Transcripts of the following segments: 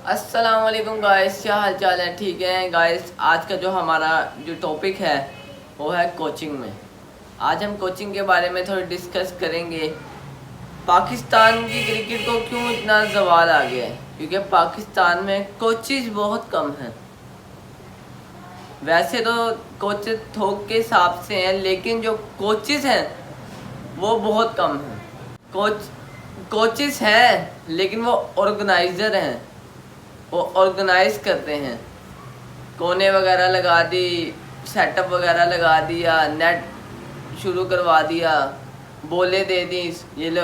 السلام علیکم گائز، کیا حال چال ہے؟ ٹھیک ہے گائز، آج کا جو ہمارا ٹاپک ہے وہ ہے کوچنگ میں. آج ہم کوچنگ کے بارے میں تھوڑی ڈسکس کریں گے. پاکستان کی کرکٹ کو کیوں اتنا زوال آ گیا ہے؟ کیونکہ پاکستان میں کوچز بہت کم ہیں. ویسے تو کوچز تھوک کے حساب سے ہیں، لیکن جو کوچز ہیں وہ بہت کم ہیں. کوچز ہیں لیکن وہ آرگنائزر ہیں، وہ آرگنائز کرتے ہیں. کونے وغیرہ لگا دی، سیٹ اپ وغیرہ لگا دیا، نیٹ شروع کروا دیا، بولے دے دی. یہ لو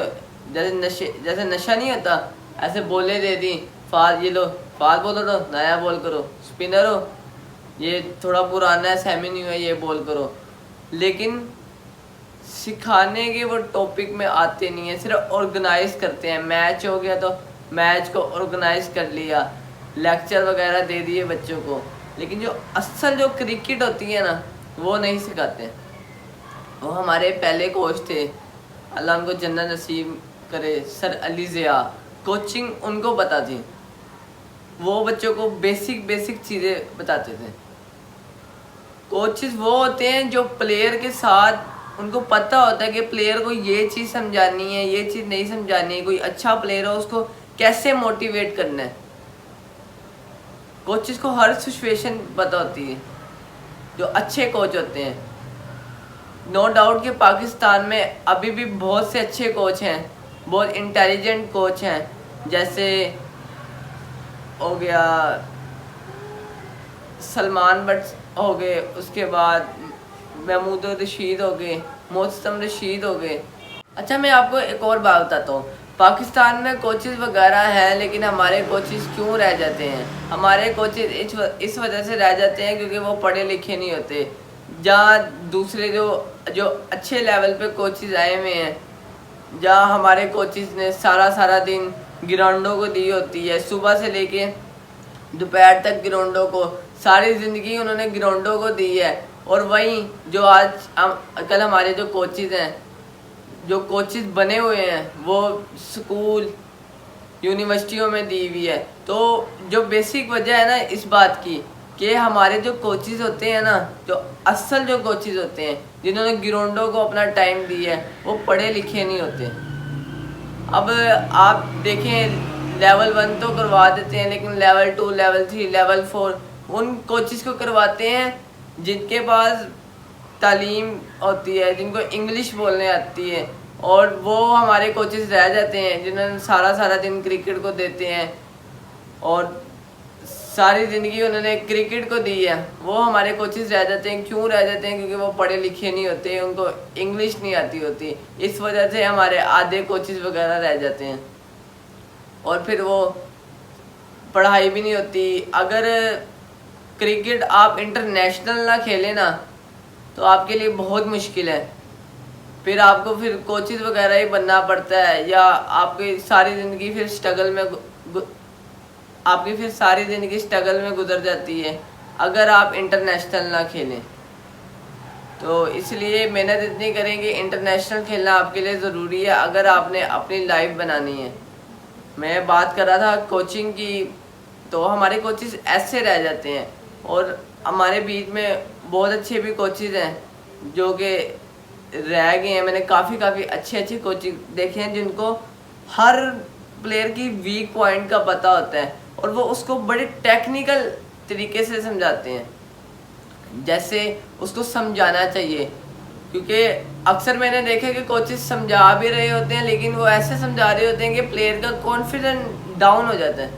جیسے نشہ نہیں ہوتا، ایسے بولے دے دی. یہ لو فال بولو تو نیا بول کرو، اسپنر ہو یہ تھوڑا پرانا ہے سیمی نہیں ہوا یہ بول کرو. لیکن سکھانے کے وہ ٹاپک میں آتے نہیں ہیں، صرف آرگنائز کرتے ہیں. میچ ہو گیا تو میچ کو آرگنائز کر لیا، لیکچر وغیرہ دے دیے بچوں کو. لیکن جو اصل جو کرکٹ ہوتی ہے نا وہ نہیں سکھاتے. وہ ہمارے پہلے کوچ تھے، اللہ ان کو جنت نصیب کرے، سر علی ضیاء. کوچنگ ان کو پتہ تھی، وہ بچوں کو بیسک چیزیں بتاتے تھے. کوچز وہ ہوتے ہیں جو پلیئر کے ساتھ ان کو پتہ ہوتا ہے کہ پلیئر کو یہ چیز سمجھانی ہے، یہ چیز نہیں سمجھانی ہے. کوئی اچھا پلیئر ہو اس کو کیسے موٹیویٹ کرنا ہے. کوچز کو ہر سچویشن پتہ ہوتی ہے، جو اچھے کوچ ہوتے ہیں. نو ڈاؤٹ کہ پاکستان میں ابھی بھی بہت سے اچھے کوچ ہیں، بہت انٹیلیجنٹ کوچ ہیں. جیسے ہو گیا سلمان بٹ ہو گئے، اس کے بعد محمود رشید ہو گئے، محتسم رشید ہو گئے. اچھا میں آپ کو ایک اور بات بتاتا ہوں. پاکستان میں کوچز وغیرہ ہیں لیکن ہمارے کوچز کیوں رہ جاتے ہیں؟ ہمارے کوچز اس وجہ سے رہ جاتے ہیں کیونکہ وہ پڑھے لکھے نہیں ہوتے. جہاں دوسرے جو اچھے لیول پہ کوچز آئے ہوئے ہیں، جہاں ہمارے کوچز نے سارا دن گراؤنڈوں کو دی ہوتی ہے، صبح سے لے کے دوپہر تک گراؤنڈوں کو، ساری زندگی انہوں نے گراؤنڈوں کو دی ہے. اور وہیں جو آج کل ہمارے جو کوچز ہیں، جو کوچز بنے ہوئے ہیں، وہ سکول یونیورسٹیوں میں دی ہوئی ہے. تو جو بیسک وجہ ہے نا اس بات کی کہ ہمارے جو کوچز ہوتے ہیں نا، جو اصل جو کوچز ہوتے ہیں جنہوں نے گراؤنڈوں کو اپنا ٹائم دیا ہے، وہ پڑھے لکھے نہیں ہوتے. اب آپ دیکھیں لیول 1 تو کروا دیتے ہیں، لیکن لیول 2 لیول 3 لیول 4 ان کوچز کو کرواتے ہیں جن کے پاس تعلیم ہوتی ہے، جن کو انگلش بولنے آتی ہے. اور وہ ہمارے کوچز رہ جاتے ہیں جنہوں نے سارا دن کرکٹ کو دیتے ہیں اور ساری زندگی انہوں نے کرکٹ کو دی ہے. وہ ہمارے کوچز رہ جاتے ہیں. کیوں رہ جاتے ہیں؟ کیونکہ وہ پڑھے لکھے نہیں ہوتے، ان کو انگلش نہیں آتی ہوتی. اس وجہ سے ہمارے آدھے کوچز وغیرہ رہ جاتے ہیں. اور پھر وہ پڑھائی بھی نہیں ہوتی. اگر کرکٹ آپ انٹرنیشنل نہ کھیلیں نا تو آپ کے لیے بہت مشکل ہے. پھر آپ کو پھر کوچز وغیرہ ہی بننا پڑتا ہے، یا آپ کی ساری زندگی پھر سٹرگل میں گزر جاتی ہے اگر آپ انٹرنیشنل نہ کھیلیں. تو اس لیے محنت اتنی کریں کہ انٹرنیشنل کھیلنا آپ کے لیے ضروری ہے اگر آپ نے اپنی لائف بنانی ہے. میں بات کر رہا تھا کوچنگ کی، تو ہمارے کوچز ایسے رہ جاتے ہیں. اور ہمارے بیچ میں بہت اچھے بھی کوچز ہیں جو کہ رہ گئے ہیں. میں نے کافی اچھے کوچنگ دیکھے ہیں جن کو ہر پلیئر کی ویک پوائنٹ کا پتہ ہوتا ہے اور وہ اس کو بڑے ٹیکنیکل طریقے سے سمجھاتے ہیں، جیسے اس کو سمجھانا چاہیے. کیونکہ اکثر میں نے دیکھا کہ کوچز سمجھا بھی رہے ہوتے ہیں لیکن وہ ایسے سمجھا رہے ہوتے ہیں کہ پلیئر کا کانفیڈنس ڈاؤن ہو جاتا ہے،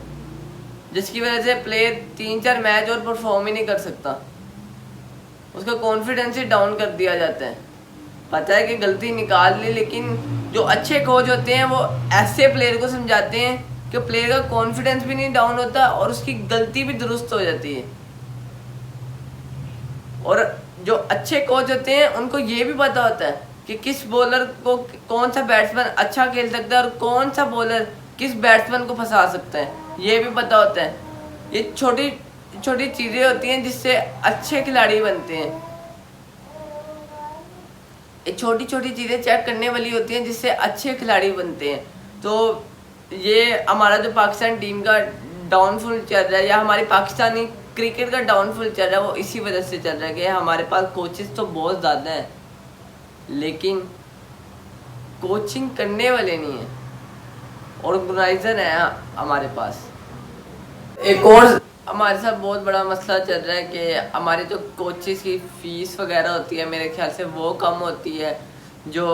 جس کی وجہ سے پلیئر 3-4 میچ اور پرفارم ہی نہیں کر سکتا. اس کا کانفیڈنس ہی ڈاؤن کر دیا جاتا ہے. پتہ ہے کہ غلطی نکال لی، لیکن جو اچھے کوچ ہوتے ہیں وہ ایسے پلیئر کو سمجھاتے ہیں کہ پلیئر کا کانفیڈنس بھی نہیں ڈاؤن ہوتا اور اس کی غلطی بھی درست ہو جاتی ہے. اور جو اچھے کوچ ہوتے ہیں ان کو یہ بھی پتہ ہوتا ہے کہ کس بولر کو کون سا بیٹسمین اچھا کھیل سکتا ہے اور کون سا بولر کس بیٹسمین کو پھنسا سکتا ہے، یہ بھی پتہ ہوتا ہے. یہ چھوٹی چیزیں ہوتی ہیں جس سے اچھے کھلاڑی بنتے ہیں. یہ چھوٹی چیزیں چیک کرنے والی ہوتی ہیں جس سے اچھے کھلاڑی بنتے ہیں. تو یہ ہمارا جو پاکستان ٹیم کا ڈاؤن فال چل رہا ہے یا ہماری پاکستانی کرکٹ کا ڈاؤن فال چل رہا ہے وہ اسی وجہ سے چل رہا ہے کہ ہمارے پاس کوچز تو بہت زیادہ ہیں لیکن کوچنگ کرنے والے نہیں ہیں، آرگنائزر ہیں ہمارے پاس۔ ایک اور ہمارے ساتھ بہت بڑا مسئلہ چل رہا ہے کہ ہمارے جو کوچز کی فیس وغیرہ ہوتی ہے میرے خیال سے وہ کم ہوتی ہے، جو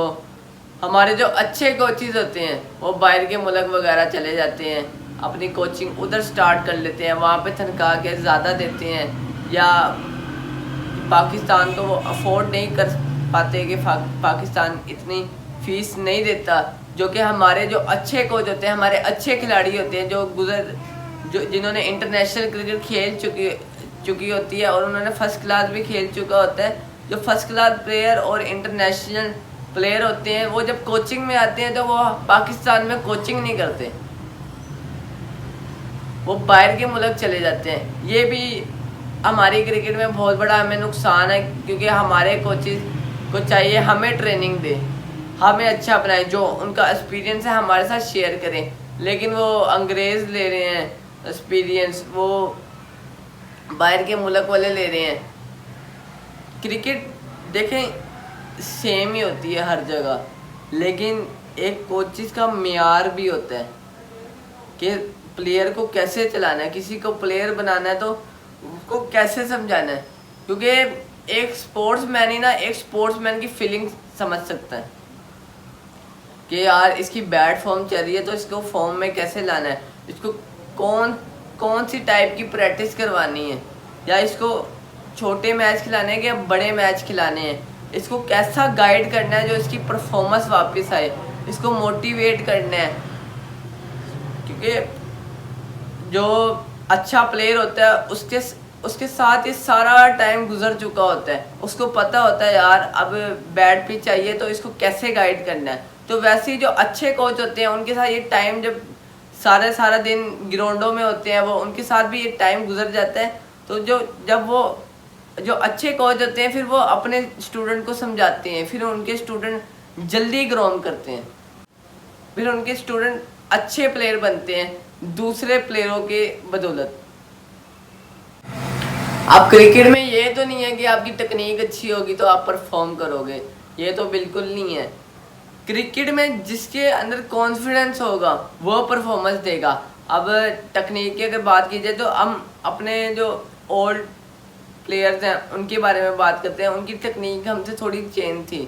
ہمارے جو اچھے کوچز ہوتے ہیں وہ باہر کے ملک وغیرہ چلے جاتے ہیں، اپنی کوچنگ ادھر سٹارٹ کر لیتے ہیں، وہاں پہ تنخواہ کے زیادہ دیتے ہیں، یا پاکستان کو وہ افورڈ نہیں کر پاتے کہ پاکستان اتنی فیس نہیں دیتا، جو کہ ہمارے جو اچھے کوچ ہوتے ہیں، ہمارے اچھے کھلاڑی ہوتے ہیں جو جنہوں نے انٹرنیشنل کرکٹ کھیل چکی ہوتی ہے اور انہوں نے فرسٹ کلاس بھی کھیل چکا ہوتا ہے، جو فرسٹ کلاس پلیئر اور انٹرنیشنل پلیئر ہوتے ہیں وہ جب کوچنگ میں آتے ہیں تو وہ پاکستان میں کوچنگ نہیں کرتے، وہ باہر کے ملک چلے جاتے ہیں۔ یہ بھی ہماری کرکٹ میں بہت بڑا ہمیں نقصان ہے، کیونکہ ہمارے کوچز کو چاہیے ہمیں ٹریننگ دے، ہمیں اچھا بنائیں، جو ان کا ایکسپیرینس ہے ہمارے ساتھ شیئر کریں، لیکن وہ انگریز لے رہے ہیں ایکسپیرینس، وہ باہر کے ملک والے لے رہے ہیں۔ کرکٹ دیکھیں سیم ہی ہوتی ہے ہر جگہ، لیکن ایک کوچز کا معیار بھی ہوتا ہے کہ پلیئر کو کیسے چلانا ہے، کسی کو پلیئر بنانا ہے تو اس کو کیسے سمجھانا ہے، کیونکہ ایک سپورٹس مین ہی نا ایک سپورٹس مین کی فیلنگ سمجھ سکتا ہے کہ یار اس کی بیڈ فارم چل رہی ہے تو اس کو فارم میں کیسے لانا ہے، اس کو کون سی ٹائپ کی پریکٹس کروانی ہے، یا اس کو چھوٹے میچ کھلانے ہیں کہ بڑے میچ کھلانے ہیں، اس کو کیسا گائیڈ کرنا ہے جو اس کی پرفارمنس واپس آئے، اس کو موٹیویٹ کرنا ہے، کیونکہ جو اچھا پلیئر ہوتا ہے اس کے ساتھ یہ سارا ٹائم گزر چکا ہوتا ہے، اس کو پتہ ہوتا ہے یار اب بیٹ پچ چاہیے تو اس کو کیسے گائیڈ کرنا ہے۔ تو ویسے ہی جو اچھے کوچ ہوتے ہیں ان کے ساتھ یہ ٹائم جب سارا دن گراؤنڈوں میں ہوتے ہیں وہ ان کے ساتھ بھی یہ ٹائم گزر جاتا ہے، تو جب وہ جو اچھے کوچ ہوتے ہیں پھر وہ اپنے اسٹوڈنٹ کو سمجھاتے ہیں، پھر ان کے اسٹوڈنٹ جلدی گروم کرتے ہیں، پھر ان کے اسٹوڈنٹ اچھے پلیئر بنتے ہیں دوسرے پلیئروں کے بدولت۔ اب کرکٹ میں یہ تو نہیں ہے کہ آپ کی ٹیکنیک اچھی ہوگی تو آپ پرفارم کرو گے، یہ تو بالکل نہیں ہے۔ کرکٹ میں جس کے اندر کانفیڈنس ہوگا وہ پرفارمنس دے گا۔ اب ٹیکنیک کی اگر بات کی جائے تو ہم اپنے جو اولڈ پلیئرز ہیں ان کے بارے میں بات کرتے ہیں، ان کی ٹیکنیک ہم سے تھوڑی چینج تھی،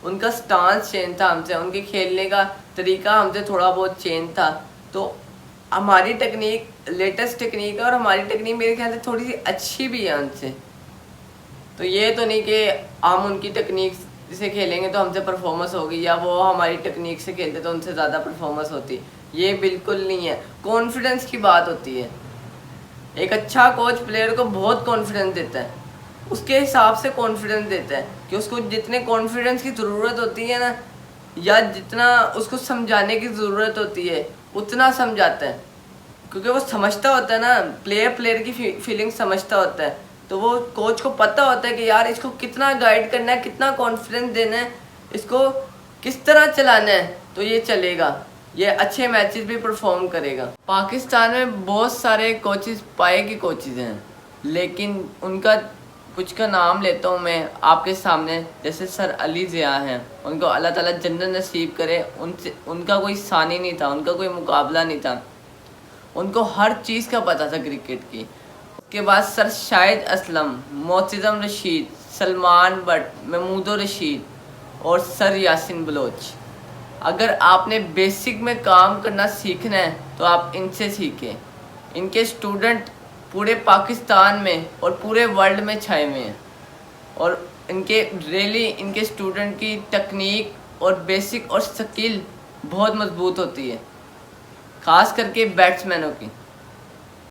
ان کا سٹانس چینج تھا ہم سے، ان کے کھیلنے کا طریقہ ہم سے تھوڑا بہت چینج تھا، تو ہماری ٹیکنیک لیٹسٹ ٹیکنیک ہے اور ہماری ٹیکنیک میرے خیال سے تھوڑی سی اچھی بھی ہے ان سے۔ تو یہ تو نہیں کہ ہم ان کی ٹیکنیک سے کھیلیں گے تو ہم سے پرفارمنس ہوگی، یا وہ ہماری ٹیکنیک سے کھیلتے تو ان سے زیادہ پرفارمنس ہوتی، یہ بالکل نہیں ہے۔ کانفیڈنس کی بات ہوتی ہے، ایک اچھا کوچ پلیئر کو بہت کانفیڈنس دیتا ہے، اس کے حساب سے کانفیڈنس دیتا ہے کہ اس کو جتنے کانفیڈنس کی ضرورت ہوتی ہے نا، یا جتنا اس کو سمجھانے کی ضرورت ہوتی ہے اتنا سمجھاتا ہے، کیونکہ وہ سمجھتا ہوتا ہے نا، پلیئر کی فیلنگ سمجھتا ہوتا ہے، تو وہ کوچ کو پتہ ہوتا ہے کہ یار اس کو کتنا گائیڈ کرنا ہے، کتنا کانفیڈنس دینا ہے، اس کو کس طرح چلانا ہے تو یہ چلے گا، یہ اچھے میچز بھی پرفارم کرے گا۔ پاکستان میں بہت سارے کوچز پائے کے کوچز ہیں، لیکن ان کا کچھ کا نام لیتا ہوں میں آپ کے سامنے، جیسے سر علی ضیاء ہیں، ان کو اللہ تعالیٰ جنت نصیب کرے، ان کا کوئی ثانی نہیں تھا، ان کا کوئی مقابلہ نہیں تھا، ان کو ہر چیز کا پتہ تھا کرکٹ کی۔ اس کے بعد سر شاہد اسلم، معتصم رشید، سلمان بٹ، محمود رشید اور سر یاسین بلوچ۔ اگر آپ نے بیسک میں کام کرنا سیکھنا ہے تو آپ ان سے سیکھیں، ان کے اسٹوڈنٹ پورے پاکستان میں اور پورے ورلڈ میں چھائے ہوئے ہیں، اور ان کے اسٹوڈنٹ کی ٹیکنیک اور بیسک اور سکل بہت مضبوط ہوتی ہے، خاص کر کے بیٹسمینوں کی۔